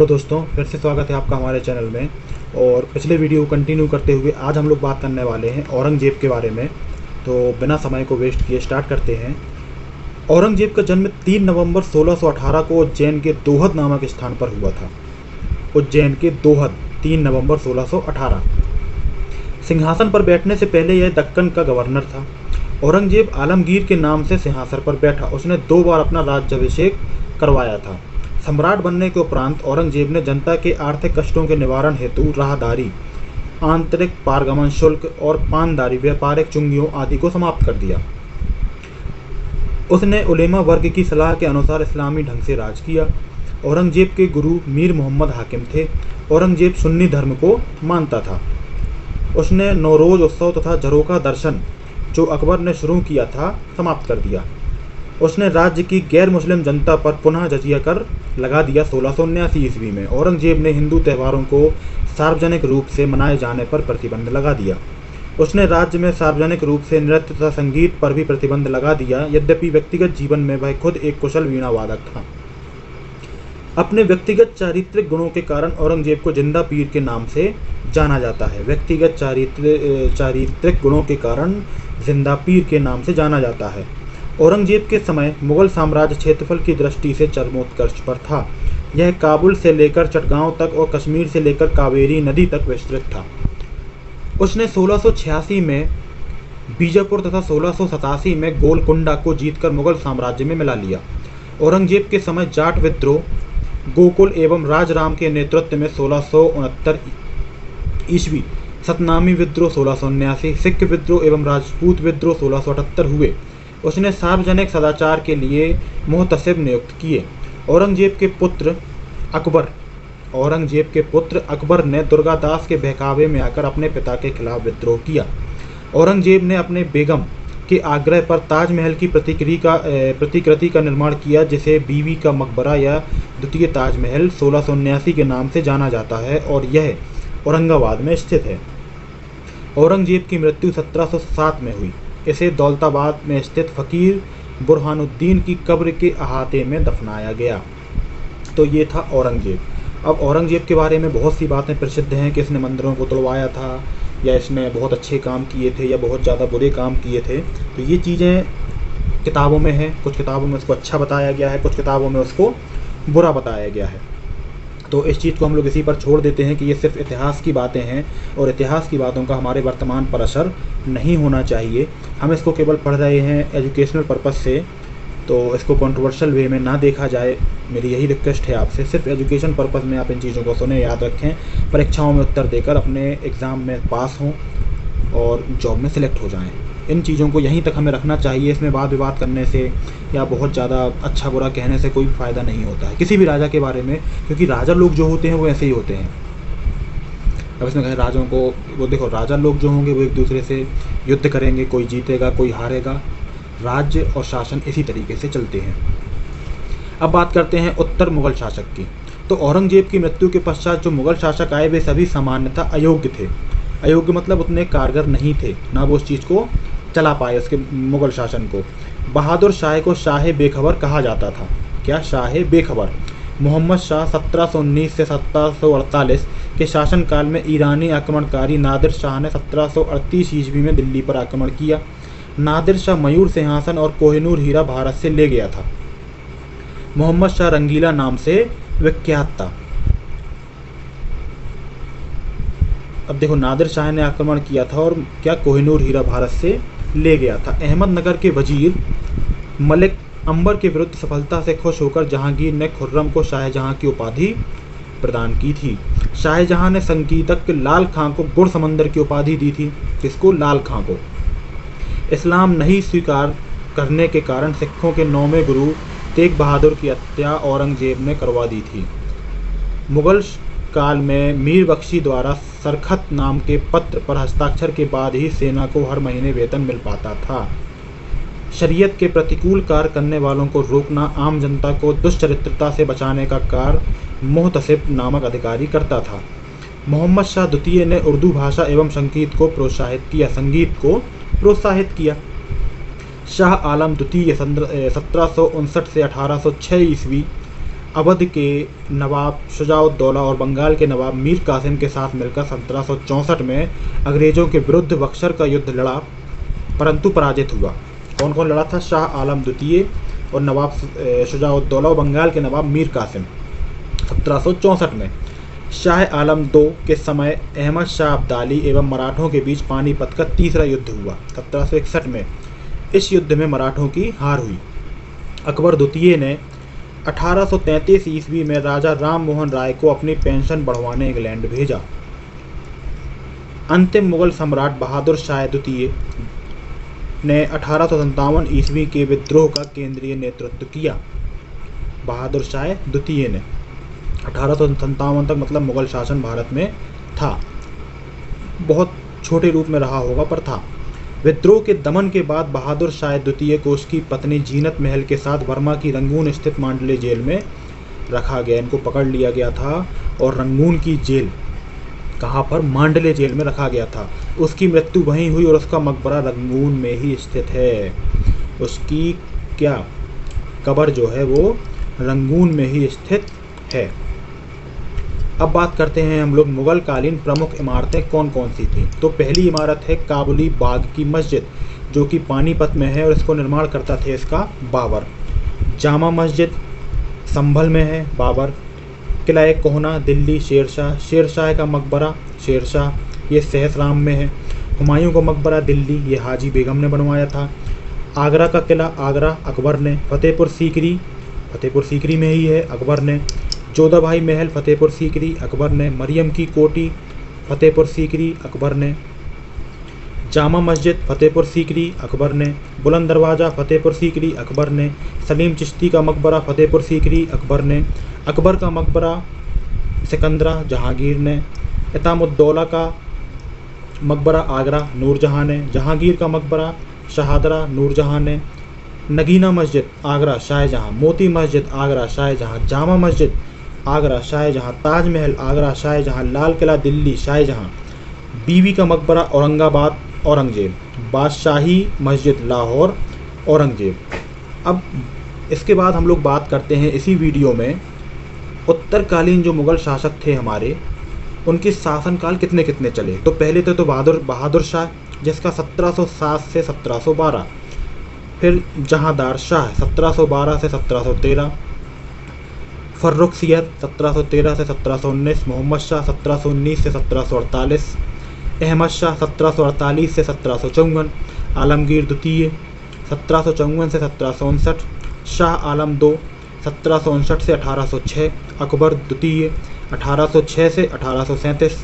Hello दोस्तों, फिर से स्वागत है आपका हमारे चैनल में। और पिछले वीडियो को कंटिन्यू करते हुए आज हम लोग बात करने वाले हैं औरंगजेब के बारे में। तो बिना समय को वेस्ट किए स्टार्ट करते हैं। औरंगजेब का जन्म 3 नवंबर 1618 को उज्जैन के दोहद नामक स्थान पर हुआ था। उज्जैन के दोहद, 3 नवंबर 1618। सिंहासन पर बैठने से पहले यह दक्कन का गवर्नर था। औरंगजेब आलमगीर के नाम से सिंहासन पर बैठा। उसने 2 बार अपना राज्याभिषेक करवाया था। सम्राट बनने के उपरांत औरंगजेब ने जनता के आर्थिक कष्टों के निवारण हेतु राहदारी, आंतरिक पारगमन शुल्क और पानदारी, व्यापारिक चुंगियों आदि को समाप्त कर दिया। उसने उलेमा वर्ग की सलाह के अनुसार इस्लामी ढंग से राज किया। औरंगजेब के गुरु मीर मोहम्मद हाकिम थे। औरंगजेब सुन्नी धर्म को मानता था। उसने नौरोज उत्सव तथा झरोखा दर्शन जो अकबर ने शुरू किया था समाप्त कर दिया। उसने राज्य की गैर मुस्लिम जनता पर पुनः जजिया कर लगा दिया। 1679 ईस्वी में औरंगजेब ने हिंदू त्योहारों को सार्वजनिक रूप से मनाए जाने पर प्रतिबंध लगा दिया। उसने राज्य में सार्वजनिक रूप से नृत्य तथा संगीत पर भी प्रतिबंध लगा दिया। यद्यपि व्यक्तिगत जीवन में वह खुद एक कुशल वीणा वादक था। अपने व्यक्तिगत चारित्रिक गुणों के कारण औरंगजेब को जिंदा पीर के नाम से जाना जाता है। व्यक्तिगत चारित्रिक गुणों के कारण जिंदा पीर के नाम से जाना जाता है। औरंगजेब के समय मुगल साम्राज्य क्षेत्रफल की दृष्टि से चरमोत्कर्ष पर था। यह काबुल से लेकर चटगांव तक और कश्मीर से लेकर कावेरी नदी तक विस्तृत था। उसने 1686 में बीजापुर तथा 1687 में गोलकुंडा को जीतकर मुगल साम्राज्य में मिला लिया। औरंगजेब के समय जाट विद्रोह, गोकुल एवं राजराम के नेतृत्व में 1669 ईस्वी, सतनामी विद्रोह 1679, सिख विद्रोह एवं राजपूत विद्रोह 1678 हुए। उसने सार्वजनिक सदाचार के लिए मुहतसिब नियुक्त किए। औरंगजेब के पुत्र अकबर ने दुर्गादास के बहकावे में आकर अपने पिता के खिलाफ विद्रोह किया। औरंगजेब ने अपने बेगम के आग्रह पर ताजमहल की प्रतिकृति का निर्माण किया, जिसे बीवी का मकबरा या द्वितीय ताजमहल 1679 के नाम से जाना जाता है और यह औरंगाबाद में स्थित है। औरंगजेब की मृत्यु 1707 में हुई। इसे दौलताबाद में स्थित फ़कीर बुरहानुद्दीन की कब्र के अहाते में दफनाया गया। तो ये था औरंगजेब। अब औरंगजेब के बारे में बहुत सी बातें प्रसिद्ध हैं कि इसने मंदिरों को तुड़वाया था, या इसने बहुत अच्छे काम किए थे, या बहुत ज़्यादा बुरे काम किए थे। तो ये चीज़ें किताबों में हैं। कुछ किताबों में उसको अच्छा बताया गया है, कुछ किताबों में उसको बुरा बताया गया है। तो इस चीज़ को हम लोग इसी पर छोड़ देते हैं कि ये सिर्फ इतिहास की बातें हैं और इतिहास की बातों का हमारे वर्तमान पर असर नहीं होना चाहिए। हम इसको केवल पढ़ रहे हैं एजुकेशनल पर्पस से, तो इसको कंट्रोवर्शियल वे में ना देखा जाए। मेरी यही रिक्वेस्ट है आपसे, सिर्फ एजुकेशन पर्पस में आप इन चीज़ों को सुने, याद रखें, परीक्षाओं में उत्तर देकर अपने एग्ज़ाम में पास हों और जॉब में सिलेक्ट हो जाएं। इन चीज़ों को यहीं तक हमें रखना चाहिए। इसमें वाद विवाद करने से या बहुत ज़्यादा अच्छा बुरा कहने से कोई फ़ायदा नहीं होता है किसी भी राजा के बारे में, क्योंकि राजा लोग जो होते हैं वो ऐसे ही होते हैं। अब इसमें कहें राजाओं को, वो देखो, राजा लोग जो होंगे वो एक दूसरे से युद्ध करेंगे, कोई जीतेगा कोई हारेगा। राज्य और शासन इसी तरीके से चलते हैं। अब बात करते हैं उत्तर मुगल शासक की। तो औरंगजेब की मृत्यु के पश्चात जो मुगल शासक आए वे सभी सामान्यतः अयोग्य थे। अयोग्य मतलब उतने कारगर नहीं थे, ना वो उस चीज़ को चला पाए, उसके मुगल शासन को। बहादुर शाह को शाह बेखबर कहा जाता था। क्या? शाह बेखबर। मोहम्मद शाह 1719 से 1748 के शासनकाल में ईरानी आक्रमणकारी नादिर शाह ने 1738 ईस्वी में दिल्ली पर आक्रमण किया। नादिर शाह मयूर सिंहासन और कोहिनूर हीरा भारत से ले गया था। मोहम्मद शाह रंगीला नाम से विख्यात था। अब देखो, नादिर शाह ने आक्रमण किया था और क्या, कोहिनूर हीरा भारत से ले गया था। अहमदनगर के वजीर मलिक अंबर के विरुद्ध सफलता से खुश होकर जहांगीर ने खुर्रम को शाहजहां की उपाधि प्रदान की थी। शाहजहां ने संगीतज्ञ लाल खां को गुड़ समंदर की उपाधि दी थी। किसको? लाल खां को। इस्लाम नहीं स्वीकार करने के कारण सिखों के 9वें गुरु तेग बहादुर की हत्या औरंगजेब ने करवा दी थी। मुगल काल में मीर बख्शी द्वारा सरखत नाम के पत्र पर हस्ताक्षर के बाद ही सेना को हर महीने वेतन मिल पाता था। शरीयत के प्रतिकूल कार्य करने वालों को रोकना, आम जनता को दुष्चरित्रता से बचाने का कार्य मुहतसिब नामक अधिकारी करता था। मोहम्मद शाह द्वितीय ने उर्दू भाषा एवं संगीत को प्रोत्साहित किया। शाह आलम द्वितीय 1759 से 1806 ईस्वी अवध के नवाब शुजाउद्दौला और बंगाल के नवाब मीर कासिम के साथ मिलकर 1764 में अंग्रेजों के विरुद्ध बक्सर का युद्ध लड़ा, परंतु पराजित हुआ। कौन कौन लड़ा था? शाह आलम द्वितीय और नवाब शुजाउद्दौला और बंगाल के नवाब मीर कासिम। 1764 में शाह आलम II के समय अहमद शाह अब्दाली एवं मराठों के बीच पानीपत का तीसरा युद्ध हुआ। 1761 में इस युद्ध में मराठों की हार हुई। अकबर द्वितीय ने 1833 ईस्वी में राजा राम मोहन राय को अपनी पेंशन बढ़वाने इंग्लैंड भेजा। अंतिम मुगल सम्राट बहादुर शाह द्वितीय ने 1857 ईस्वी के विद्रोह का केंद्रीय नेतृत्व किया। बहादुर शाह द्वितीय ने 1857 तक, मतलब मुगल शासन भारत में था, बहुत छोटे रूप में रहा होगा पर था। विद्रोह के दमन के बाद बहादुर शाह द्वितीय को उसकी पत्नी जीनत महल के साथ बर्मा की रंगून स्थित मांडले जेल में रखा गया। इनको पकड़ लिया गया था और रंगून की जेल, कहाँ पर? मांडले जेल में रखा गया था। उसकी मृत्यु वहीं हुई और उसका मकबरा रंगून में ही स्थित है। उसकी क्या कब्र जो है वो रंगून में ही स्थित है। अब बात करते हैं हम लोग मुगल कालीन प्रमुख इमारतें कौन कौन सी थी। तो पहली इमारत है काबुली बाग की मस्जिद, जो कि पानीपत में है और इसको निर्माण करता थे इसका बाबर। जामा मस्जिद संभल में है, बाबर। किला कोहना दिल्ली, शेरशाह का मकबरा शेरशाह, ये सहसराम में है। हुमायूं का मकबरा दिल्ली, ये हाजी बेगम ने बनवाया था। आगरा का किला आगरा, अकबर ने। फतेहपुर सीकरी में ही है, अकबर ने। जोधाबाई महल फतेहपुर सीकरी, अकबर ने। मरियम की कोठी फतेहपुर सीकरी, अकबर ने। जामा मस्जिद फतेहपुर सीकरी, अकबर ने। बुलंद दरवाज़ा फतेहपुर सीकरी, अकबर ने। सलीम चिश्ती का मकबरा फतेहपुर सीकरी, अकबर ने। अकबर का मकबरा सिकंदरा, जहांगीर ने। इतामुद्दौला का मकबरा आगरा, नूरजहाँ ने। जहांगीर का मकबरा शहादरा, नूरजहाँ ने। नगीना मस्जिद आगरा, शाहजहाँ। मोती मस्जिद आगरा, शाहजहाँ। जामा मस्जिद आगरा, शाहजहाँ। ताजमहल आगरा, शाहजहाँ। लाल किला दिल्ली, शाहजहाँ। बीवी का मकबरा औरंगाबाद, औरंगजेब। बादशाही मस्जिद लाहौर, औरंगजेब। अब इसके बाद हम लोग बात करते हैं इसी वीडियो में उत्तरकालीन जो मुगल शासक थे हमारे, उनके शासनकाल कितने कितने चले। तो पहले तो बहादुर शाह, जिसका 1707 से 1712। फिर जहांदार शाह 1712 से 1713। फर्रुखसियत 1713 से 1719। मोहम्मद शाह 1719 से 1748। अहमद शाह 1748 से 1754। आलमगीर द्वितीय 1754 से 1759। शाह आलम II 1759 से 1806। अकबर द्वितीय 1806 से 1837।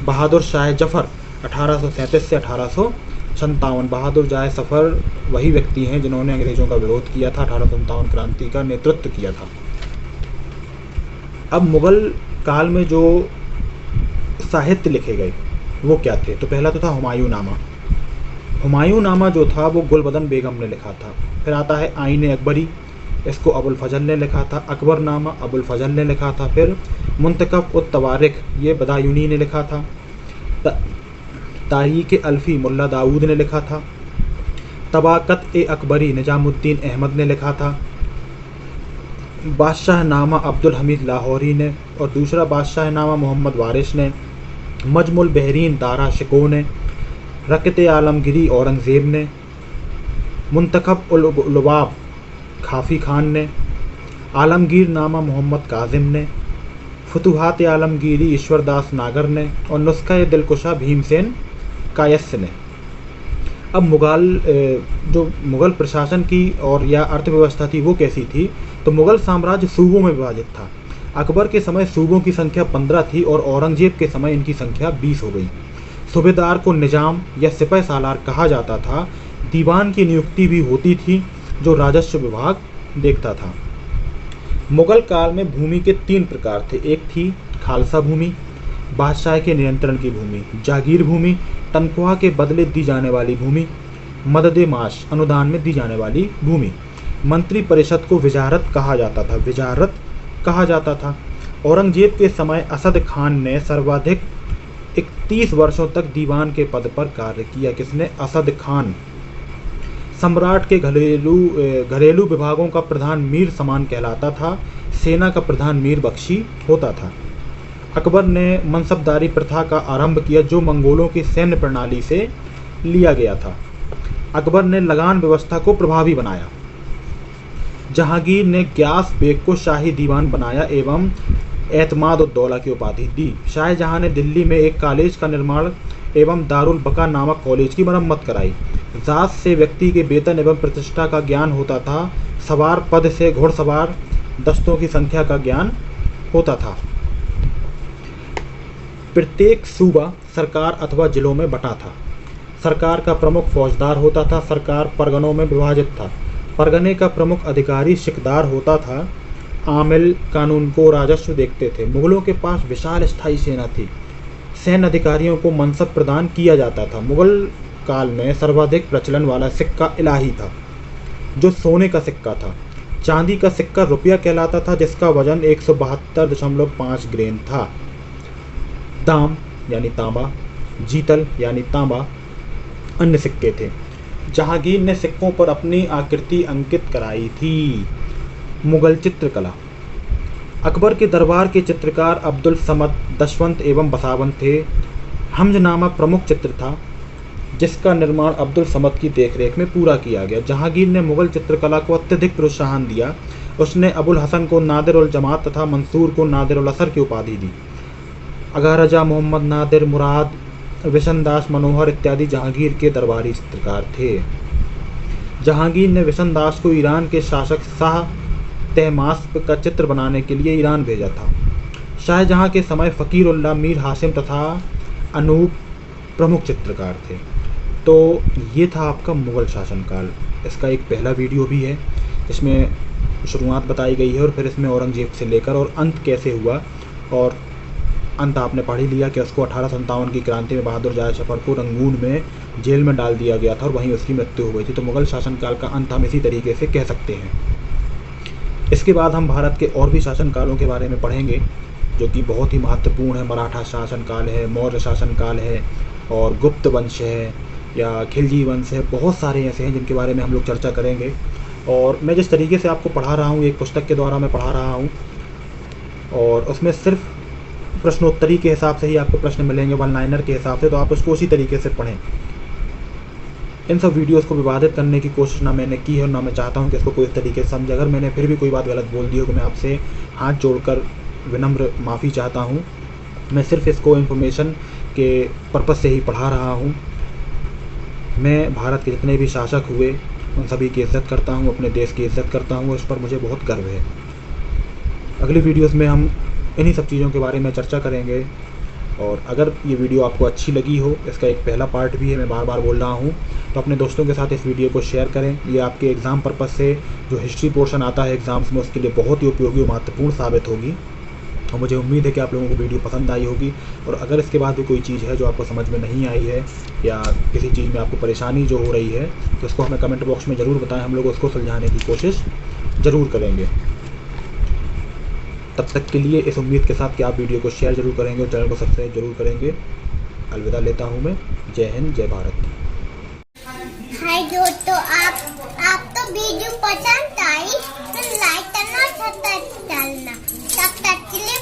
बहादुर शाह जफर 1837 से 1857। बहादुर शाह जफर वही व्यक्ति हैं जिन्होंने अंग्रेजों का विरोध किया था, 1857 क्रांति का नेतृत्व किया था। अब मुगल काल में जो साहित्य लिखे गए वो क्या थे? तो पहला तो था हुमायूं नामा। हुमायूं नामा जो था वो गुलबदन बेगम ने लिखा था। फिर आता है आईन अकबरी, इसको अबुल फजल ने लिखा था। अकबर नामा अबुल फजल ने लिखा था। फिर मुंतखब उत तवारिख, ये बदायूनी ने लिखा था। तारीख अल्फी मुल्ला दाऊद ने लिखा था। तबाकत ए अकबरी निजामुद्दीन अहमद ने लिखा था। बादशाह नामा अब्दुल हमीद लाहौरी ने, और दूसरा बादशाह नामा मोहम्मद वारिस ने। मजमुल बहरीन दारा शिको ने। रकत आलमगिरी औरंगज़ेब ने। मुंतखब उल लुबाब खाफी खान ने। आलमगीर नामा मोहम्मद काजिम ने। फुतुहात आलमगीरी ईश्वरदास नागर ने। और नुस्खा दिलकुशा भीमसेन कायस्थ ने। अब जो मुग़ल प्रशासन की और या अर्थव्यवस्था थी वो कैसी थी? तो मुग़ल साम्राज्य सूबों में विभाजित था। अकबर के समय सूबों की संख्या 15 थी और औरंगजेब के समय इनकी संख्या 20 हो गई। सूबेदार को निजाम या सिपह सालार कहा जाता था। दीवान की नियुक्ति भी होती थी जो राजस्व विभाग देखता था। मुग़ल काल में भूमि के 3 प्रकार थे। एक थी खालसा भूमि, बादशाह के नियंत्रण की भूमि। जागीर भूमि, तनख्वाह के बदले दी जाने वाली भूमि। मददे माश, अनुदान में दी जाने वाली भूमि। मंत्री परिषद को विजारत कहा जाता था। औरंगजेब के समय असद खान ने सर्वाधिक 31 वर्षों तक दीवान के पद पर कार्य किया। किसने? असद खान। सम्राट के घरेलू विभागों का प्रधान मीर समान कहलाता था। सेना का प्रधान मीर बख्शी होता था। अकबर ने मनसबदारी प्रथा का आरंभ किया जो मंगोलों की सैन्य प्रणाली से लिया गया था। अकबर ने लगान व्यवस्था को प्रभावी बनाया। जहांगीर ने ग्यास बेग को शाही दीवान बनाया एवं एतमाद उद दौला की उपाधि दी। शाहजहां ने दिल्ली में एक कॉलेज का निर्माण एवं दारुल बका नामक कॉलेज की मरम्मत कराई। जात से व्यक्ति के वेतन एवं प्रतिष्ठा का ज्ञान होता था। सवार पद से घुड़सवार दस्तों की संख्या का ज्ञान होता था। प्रत्येक सूबा सरकार अथवा जिलों में बटा था। सरकार का प्रमुख फौजदार होता था। सरकार परगनों में विभाजित था। परगने का प्रमुख अधिकारी सिकदार होता था। आमिल कानून को राजस्व देखते थे। मुगलों के पास विशाल स्थायी सेना थी। सैन्य अधिकारियों को मनसब प्रदान किया जाता था। मुगल काल में सर्वाधिक प्रचलन वाला सिक्का इलाही था जो सोने का सिक्का था। चांदी का सिक्का रुपया कहलाता था जिसका वजन 172.5 ग्रेन था। दाम यानी तांबा, जीतल यानी तांबा अन्य सिक्के थे। जहांगीर ने सिक्कों पर अपनी आकृति अंकित कराई थी। मुगल चित्रकला। अकबर के दरबार के चित्रकार अब्दुल समद, दशवंत एवं बसावंत थे। हमजनामा प्रमुख चित्र था जिसका निर्माण अब्दुल समद की देखरेख में पूरा किया गया। जहांगीर ने मुगल चित्रकला को अत्यधिक प्रोत्साहन दिया। उसने अबुल हसन को नादिर उल जमात तथा मंसूर को नादिर उल असर की उपाधि दी। अगा रजा, मोहम्मद नादिर, मुराद, विशनदास, मनोहर इत्यादि जहांगीर के दरबारी चित्रकार थे। जहांगीर ने विशनदास को ईरान के शासक शाह तहमास्प का चित्र बनाने के लिए ईरान भेजा था। शाहजहां के समय फ़कीर उल्लाह, मीर हाशिम तथा अनूप प्रमुख चित्रकार थे। तो ये था आपका मुग़ल शासनकाल। इसका एक पहला वीडियो भी है इसमें शुरुआत बताई गई है और फिर इसमें औरंगजेब से लेकर और अंत कैसे हुआ, और अंत आपने पढ़ ही लिया कि उसको 1857 की क्रांति में बहादुर जाय जफर को रंगून में जेल में डाल दिया गया था और वहीं उसकी मृत्यु हो गई थी। तो मुग़ल शासनकाल का अंत हम इसी तरीके से कह सकते हैं। इसके बाद हम भारत के और भी शासनकालों के बारे में पढ़ेंगे जो कि बहुत ही महत्वपूर्ण है। मराठा शासनकाल है, मौर्य शासनकाल है, और गुप्त वंश है या खिलजी वंश है। बहुत सारे ऐसे हैं जिनके बारे में हम लोग चर्चा करेंगे। और मैं जिस तरीके से आपको पढ़ा रहा हूँ, एक पुस्तक के द्वारा मैं पढ़ा रहा हूँ, और उसमें सिर्फ प्रश्नोत्तरी के हिसाब से ही आपको प्रश्न मिलेंगे, वन लाइनर के हिसाब से, तो आप उसको उसी तरीके से पढ़ें। इन सब वीडियोस को विवादित करने की कोशिश ना मैंने की है और ना मैं चाहता हूं कि इसको कोई इस तरीके से समझे। अगर मैंने फिर भी कोई बात गलत बोल दी हो तो मैं आपसे हाथ जोड़कर विनम्र माफ़ी चाहता हूं। मैं सिर्फ इसको इन्फॉर्मेशन के पर्पज़ से ही पढ़ा रहा हूं। मैं भारत के जितने भी शासक हुए उन सभी की इज़्ज़त करता हूं, अपने देश की इज़्ज़त करता हूं, उस पर मुझे बहुत गर्व है। अगली वीडियोज़ में हम इन्हीं सब चीज़ों के बारे में चर्चा करेंगे। और अगर ये वीडियो आपको अच्छी लगी हो, इसका एक पहला पार्ट भी है, मैं बार बार बोल रहा हूँ, तो अपने दोस्तों के साथ इस वीडियो को शेयर करें। ये आपके एग्ज़ाम पर्पज़ से जो हिस्ट्री पोर्शन आता है एग्ज़ाम्स में, उसके लिए बहुत ही उपयोगी और महत्वपूर्ण साबित होगी। और मुझे उम्मीद है कि आप लोगों को वीडियो पसंद आई होगी। और अगर इसके बाद भी कोई चीज़ है जो आपको समझ में नहीं आई है या किसी चीज़ में आपको परेशानी जो हो रही है, तो उसको हमें कमेंट बॉक्स में ज़रूर बताएं। हम लोग उसको सुलझाने की कोशिश ज़रूर करेंगे। तब तक के लिए इस उम्मीद के साथ कि आप वीडियो को शेयर जरूर करेंगे और चैनल को सब्सक्राइब जरूर करेंगे। अलविदा लेता हूँ मैं। जय हिंद, जय भारत। हाय दोस्तों, आप तो वीडियो पसंद आई तो लाइक करना, सब्सक्राइब करना। तब तक के लिए